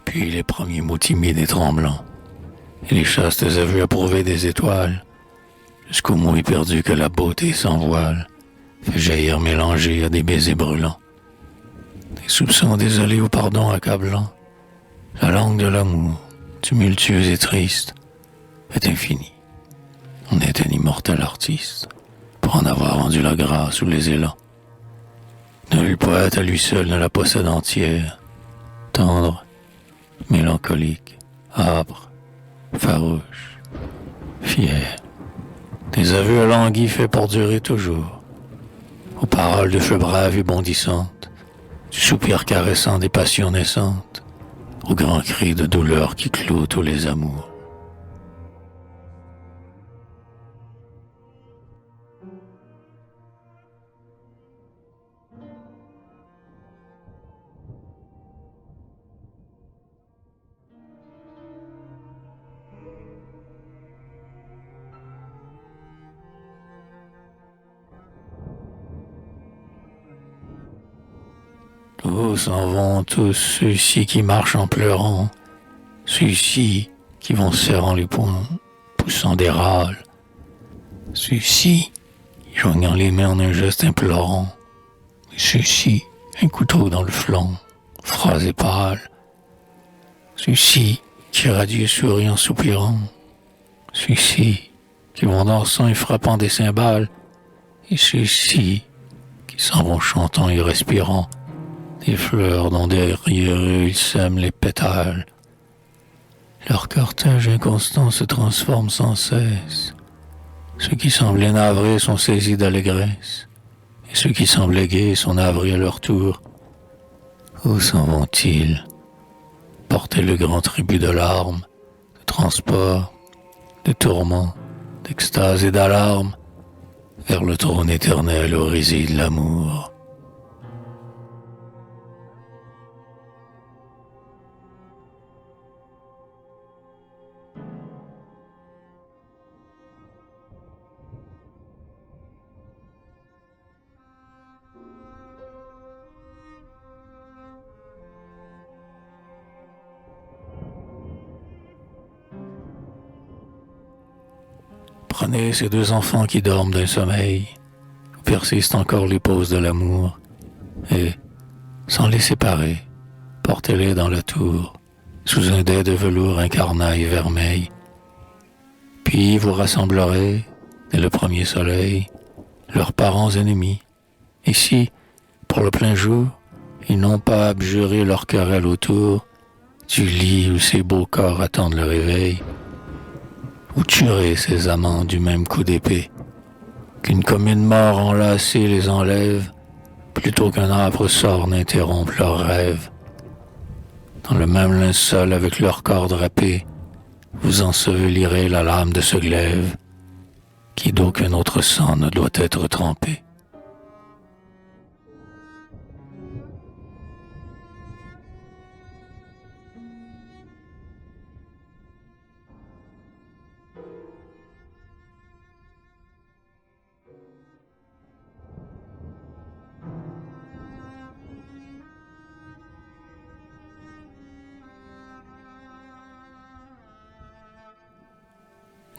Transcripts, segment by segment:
Puis les premiers mots timides et tremblants, et les chastes aveux approuvés des étoiles, jusqu'au mot éperdu que la beauté sans voile fait jaillir mélangé à des baisers brûlants. Des soupçons désolés au pardon accablant, la langue de l'amour, tumultueuse et triste, est infinie. On est un immortel artiste, pour en avoir rendu la grâce ou les élans. Nul poète à lui seul ne la possède entière, tendre, mélancolique, âpre, farouche, fier. Des aveux alanguis faits pour durer toujours, aux paroles de feu brave et bondissantes, du soupir caressant des passions naissantes, aux grands cris de douleur qui clouent tous les amours. Où s'en vont tous ceux-ci qui marchent en pleurant, ceux-ci qui vont serrant les poings, poussant des râles, ceux-ci joignant les mains en un geste implorant, et ceux-ci un couteau dans le flanc, froid et pâle, ceux-ci qui radient souriant soupirant, ceux-ci qui vont dansant et frappant des cymbales, et ceux-ci qui s'en vont chantant et respirant, des fleurs dont derrière eux ils sèment les pétales. Leur cortège inconstant se transforme sans cesse. Ceux qui semblaient navrés sont saisis d'allégresse, et ceux qui semblaient gais sont navrés à leur tour. Où s'en vont-ils? Porter le grand tribut de larmes, de transport, de tourments, d'extase et d'alarme, vers le trône éternel où réside l'amour. Prenez ces deux enfants qui dorment d'un sommeil, où persistent encore les pauses de l'amour, et, sans les séparer, portez-les dans la tour, sous un dais de velours incarnail vermeil. Puis vous rassemblerez, dès le premier soleil, leurs parents ennemis. Et si, pour le plein jour, ils n'ont pas abjuré leur querelle autour du lit où ces beaux corps attendent le réveil, vous tuerez ces amants du même coup d'épée, qu'une commune mort enlacée les enlève, plutôt qu'un âpre sort n'interrompe leurs rêves. Dans le même linceul avec leur corps drapé, vous ensevelirez la lame de ce glaive, qui d'aucun autre sang ne doit être trempé.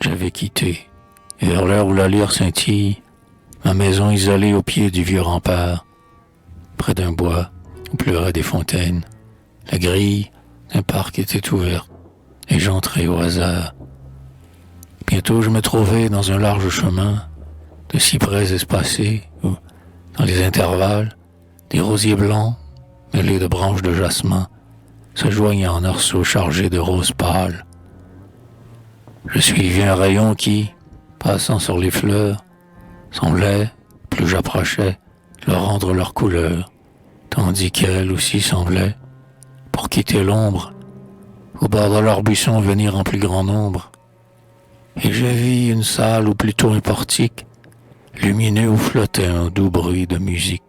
J'avais quitté, et vers l'heure où la lyre scintille, ma maison isolée au pied du vieux rempart, près d'un bois où pleuraient des fontaines. La grille d'un parc était ouverte, et j'entrai au hasard. Bientôt je me trouvai dans un large chemin de cyprès espacés où, dans les intervalles, des rosiers blancs, mêlés de branches de jasmin, se joignaient en arceaux chargés de roses pâles. Je suivis un rayon qui, passant sur les fleurs, semblait, plus j'approchais, leur rendre leur couleur, tandis qu'elles aussi semblaient, pour quitter l'ombre, au bord de leur buisson venir en plus grand nombre. Et je vis une salle ou plutôt un portique, lumineux où flottait un doux bruit de musique.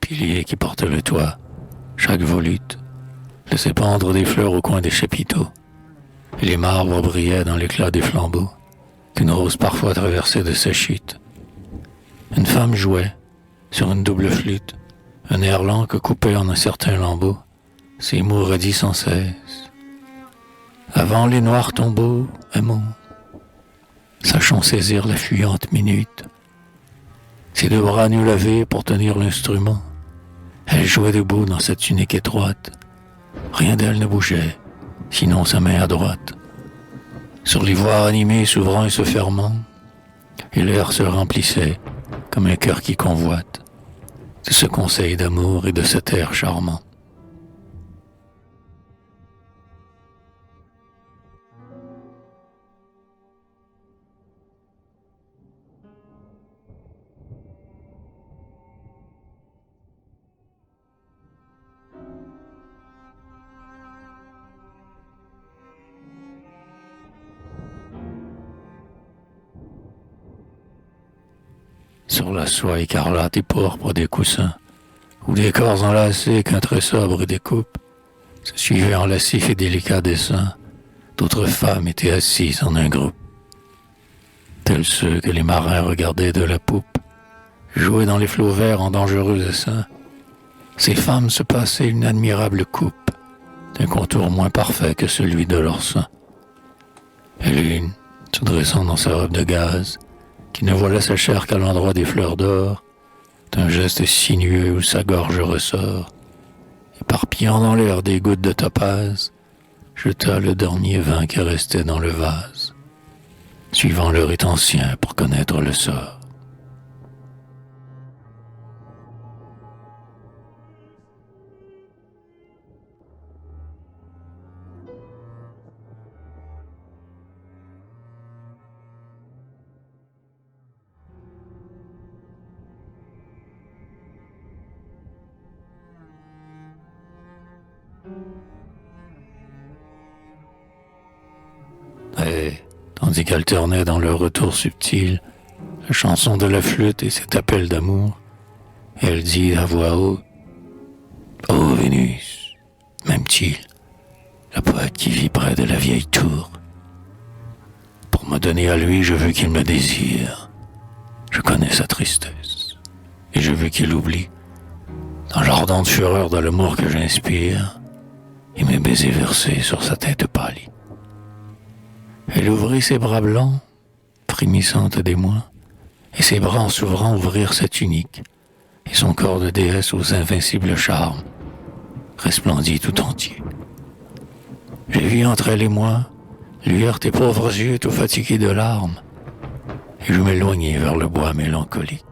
piliers qui portent le toit, chaque volute, laissait pendre des fleurs au coin des chapiteaux, et les marbres brillaient dans l'éclat des flambeaux, qu'une rose parfois traversait de sa chute. Une femme jouait, sur une double flûte, un air lent que coupait en un certain lambeau, ses mots redits sans cesse. Avant les noirs tombeaux, aimons, sachons saisir la fuyante minute. Ses deux bras nus levés pour tenir l'instrument, elle jouait debout dans cette tunique étroite. Rien d'elle ne bougeait, sinon sa main à droite. Sur l'ivoire animé s'ouvrant et se fermant, et l'air se remplissait comme un cœur qui convoite de ce conseil d'amour et de cet air charmant. Sur la soie écarlate et pourpre des coussins, où des corps enlacés qu'un trait sobre découpe, se suivaient en lascifs et délicats dessins, d'autres femmes étaient assises en un groupe. Tels ceux que les marins regardaient de la poupe, jouer dans les flots verts en dangereux essaims, ces femmes se passaient une admirable coupe, d'un contour moins parfait que celui de leur sein. Et l'une, se dressant dans sa robe de gaze, qui ne voilait sa chair qu'à l'endroit des fleurs d'or, d'un geste sinueux où sa gorge ressort, éparpillant dans l'air des gouttes de topaze, jeta le dernier vin qui restait dans le vase, suivant le rite ancien pour connaître le sort. Et, tandis qu'alternaient dans leur retour subtil la chanson de la flûte et cet appel d'amour, elle dit à voix haute: « Ô Vénus, m'aime-t-il, le poète qui vit près de la vieille tour? Pour me donner à lui, je veux qu'il me désire. Je connais sa tristesse, et je veux qu'il oublie, dans l'ardente fureur de l'amour que j'inspire, et mes baisers versés sur sa tête pâlie. » Elle ouvrit ses bras blancs, frémissante d'émoi, et ses bras en s'ouvrant ouvrirent sa tunique, et son corps de déesse aux invincibles charmes resplendit tout entier. J'ai vu entre elle et moi luire tes pauvres yeux tout fatigués de larmes, et je m'éloignai vers le bois mélancolique.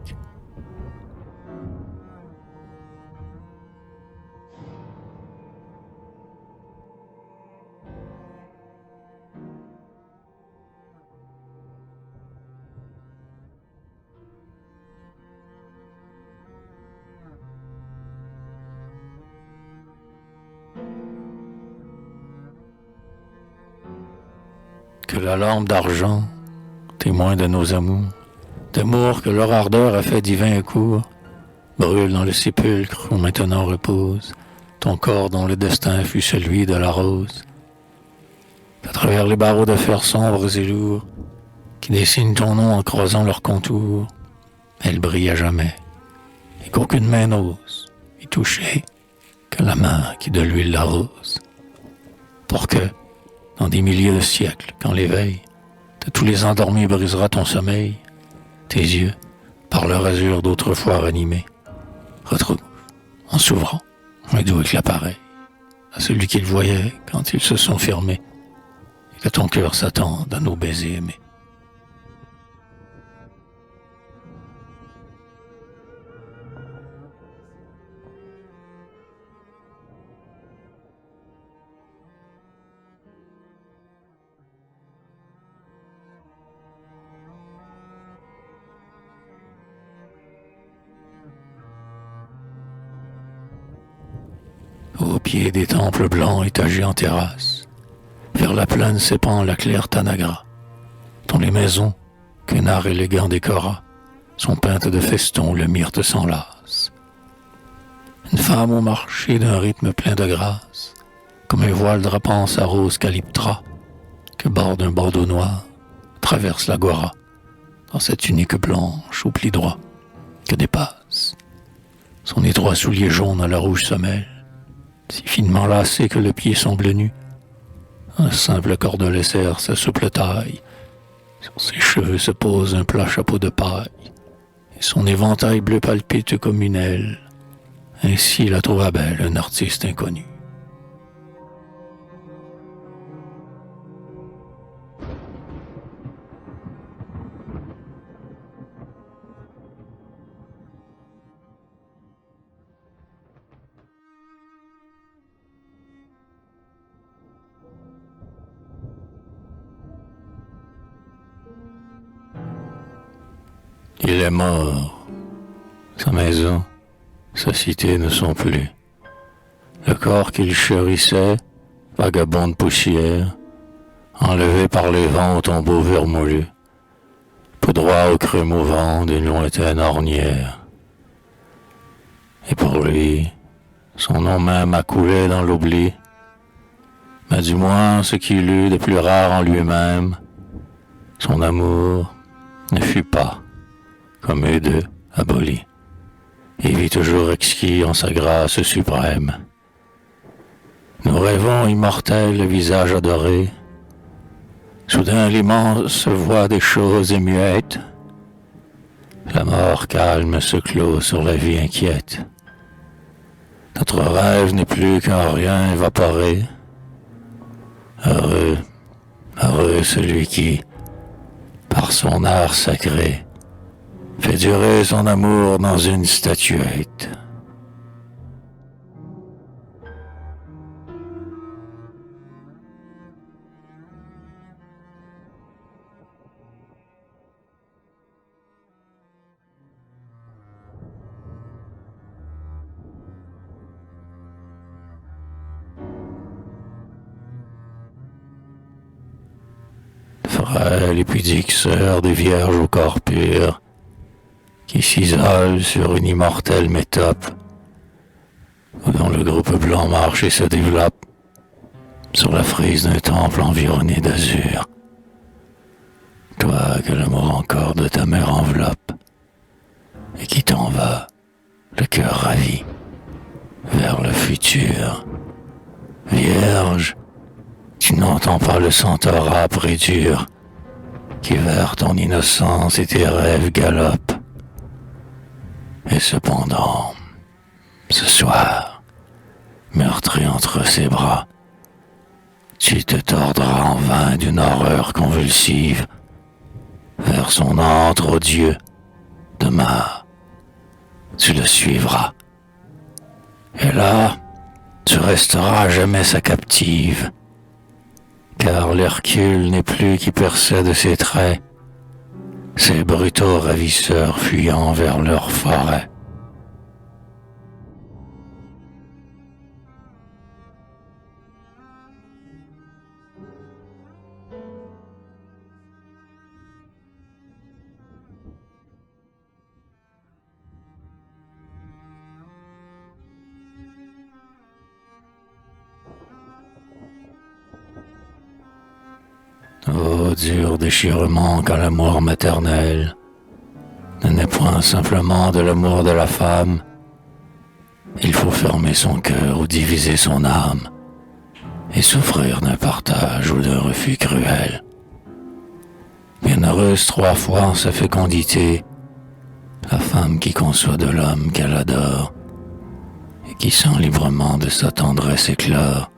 Que la lampe d'argent, témoin de nos amours, d'amour que leur ardeur a fait divin cours, brûle dans le sépulcre où maintenant repose ton corps dont le destin fut celui de la rose. À travers les barreaux de fer sombres et lourds, qui dessinent ton nom en croisant leurs contours, elle brille à jamais, et qu'aucune main n'ose y toucher que la main qui de l'huile l'arrose. Pour que, dans des milliers de siècles, quand l'éveil de tous les endormis brisera ton sommeil, tes yeux, par leur azur d'autrefois ranimés, retrouvent, en s'ouvrant, un doux éclat pareil à celui qu'ils voyaient quand ils se sont fermés, et que ton cœur s'attend à nos baisers aimés. Au pied des temples blancs étagés en terrasse, vers la plaine s'épand la claire Tanagra, dont les maisons, qu'un art élégant décora, sont peintes de festons où le myrte s'enlace. Une femme au marché d'un rythme plein de grâce, comme un voile drapant sa rose calyptra, que borde un bandeau noir, traverse l'agora, dans cette tunique blanche au pli droit, que dépasse son étroit soulier jaune à la rouge semelle, si finement lacé que le pied semble nu. Un simple cordelet serre sa souple taille, sur ses cheveux se pose un plat chapeau de paille, et son éventail bleu palpite comme une aile. Ainsi la trouva belle un artiste inconnu. Il est mort. Sa maison, sa cité ne sont plus. Le corps qu'il chérissait, vagabond de poussière, enlevé par les vents au tombeau vermoulu, peu droit au creux mouvant d'une lointaine ornière. Et pour lui, son nom même a coulé dans l'oubli, mais du moins ce qu'il eut de plus rare en lui-même, son amour ne fut pas, comme eux deux, aboli, et vit toujours exquis en sa grâce suprême. Nous rêvons immortels le visage adoré, soudain l'immense voix des choses est muette, la mort calme se clôt sur la vie inquiète. Notre rêve n'est plus qu'un rien évaporé. Heureux, heureux celui qui, par son art sacré, fait durer son amour dans une statuette. Frêle et pudique sœur des vierges au corps pur, qui s'isole sur une immortelle métope, dont le groupe blanc marche et se développe sur la frise d'un temple environné d'azur. Toi que l'amour encore de ta mère enveloppe, et qui t'en va, le cœur ravi, vers le futur. Vierge, tu n'entends pas le centaure âpre et dur, qui vers ton innocence et tes rêves galope. Et cependant, ce soir, meurtri entre ses bras, tu te tordras en vain d'une horreur convulsive vers son antre odieux. Demain, tu le suivras. Et là, tu resteras à jamais sa captive, car l'Hercule n'est plus qui perçait de ses traits ces brutaux ravisseurs fuyant vers leur forêt. Ô dur déchirement quand l'amour maternel ne naît point simplement de l'amour de la femme. Il faut fermer son cœur ou diviser son âme et souffrir d'un partage ou d'un refus cruel. Bienheureuse 3 fois en sa fécondité, la femme qui conçoit de l'homme qu'elle adore et qui sent librement de sa tendresse éclore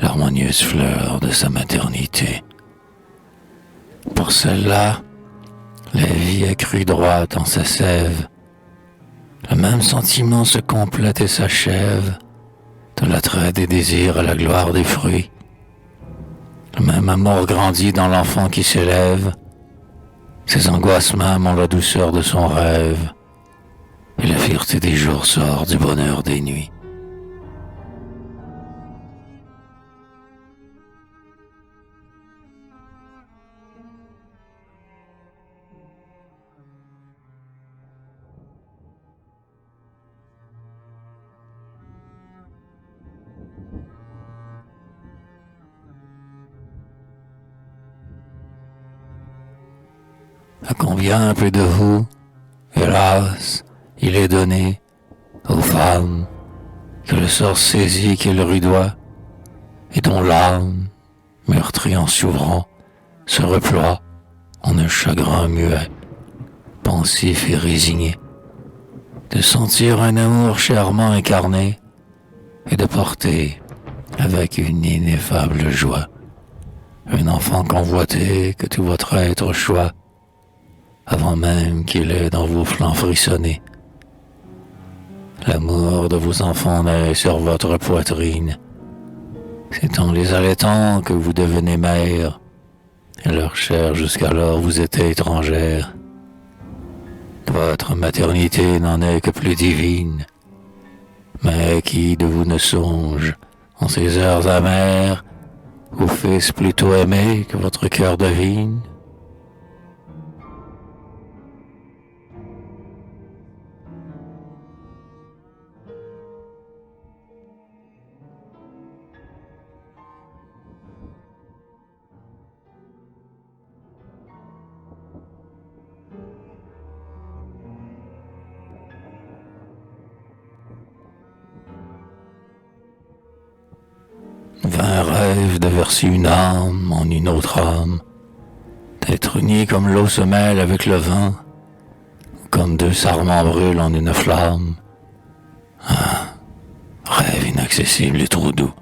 l'harmonieuse fleur de sa maternité. Pour celle-là, la vie est crue droite en sa sève. Le même sentiment se complète et s'achève, de l'attrait des désirs à la gloire des fruits. Le même amour grandit dans l'enfant qui s'élève. Ses angoisses même ont la douceur de son rêve, et la fierté des jours sort du bonheur des nuits. À combien peu de vous, hélas, il est donné aux femmes que le sort saisit qu'elle rudoie et dont l'âme, meurtrie en s'ouvrant, se reploie en un chagrin muet, pensif et résigné, de sentir un amour chèrement incarné et de porter, avec une ineffable joie, un enfant convoité que tout votre être choix, avant même qu'il ait dans vos flancs frissonné. L'amour de vos enfants naît sur votre poitrine. C'est en les allaitant que vous devenez mère, et leur chair jusqu'alors vous était étrangère. Votre maternité n'en est que plus divine, mais qui de vous ne songe, en ces heures amères, au fils plutôt aimé que votre cœur devine? Vain rêve de verser une âme en une autre âme, d'être unis comme l'eau se mêle avec le vin, comme deux sarments brûlent en une flamme. Ah, rêve inaccessible et trop doux,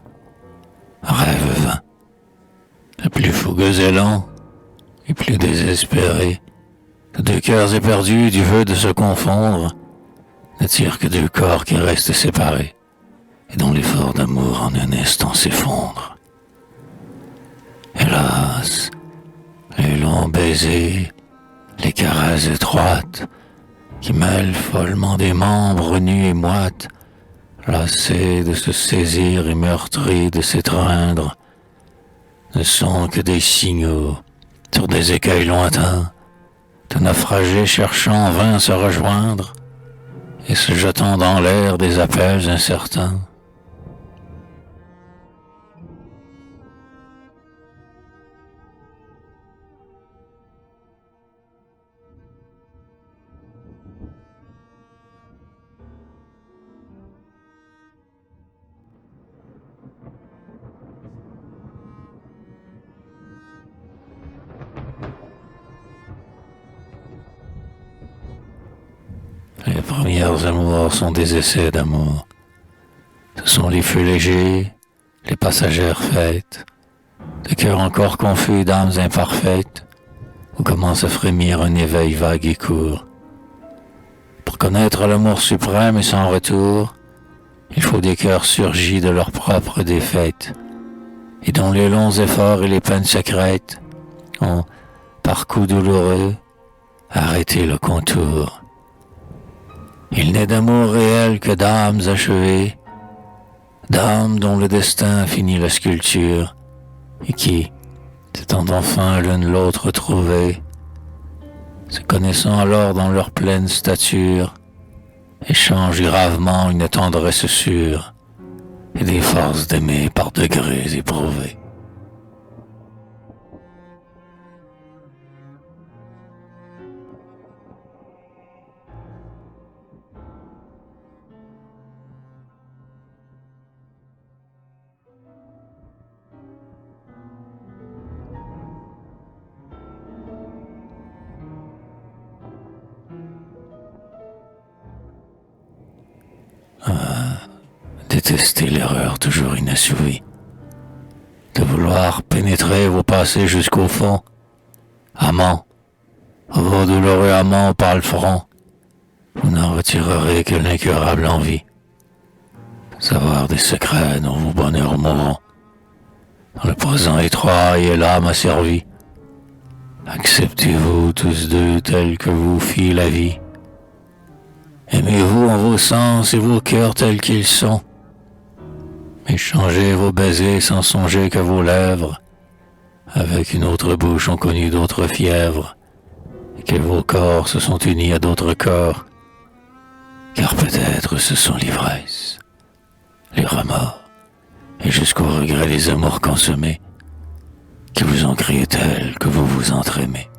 rêve vain. Le plus fougueux élan, et plus désespéré, de deux cœurs éperdus du vœu de se confondre, ne tire que deux corps qui restent séparés, et dont l'effort d'amour en un instant s'effondre. Hélas, les longs baisers, les caresses étroites, qui mêlent follement des membres nus et moites, lassés de se saisir et meurtris de s'étreindre, ne sont que des signaux sur des écueils lointains, de naufragés cherchant en vain à se rejoindre, et se jetant dans l'air des appels incertains. Les premières amours sont des essais d'amour. Ce sont les feux légers, les passagères fêtes, de cœurs encore confus d'âmes imparfaites, où commence à frémir un éveil vague et court. Pour connaître l'amour suprême et sans retour, il faut des cœurs surgis de leur propre défaite, et dont les longs efforts et les peines secrètes ont, par coups douloureux, arrêté le contour. Il n'est d'amour réel que d'âmes achevées, d'âmes dont le destin finit la sculpture, et qui, s'étant enfin l'une l'autre trouvées, se connaissant alors dans leur pleine stature, échangent gravement une tendresse sûre, et des forces d'aimer par degrés éprouvés. Détester l'erreur toujours inassouvie, de vouloir pénétrer vos passés jusqu'au fond. Amant, vos douloureux amants par le front, vous n'en retirerez que l'incurable envie. Savoir des secrets dont vos bonheurs mourront, dans le présent étroit et l'âme asservie. Acceptez-vous tous deux tels que vous fit la vie. Aimez-vous en vos sens et vos cœurs tels qu'ils sont. Échangez vos baisers sans songer que vos lèvres, avec une autre bouche ont connu d'autres fièvres, et que vos corps se sont unis à d'autres corps, car peut-être ce sont l'ivresse, les remords, et jusqu'au regret les amours consommés, qui vous ont créé tels que vous vous entreaimez.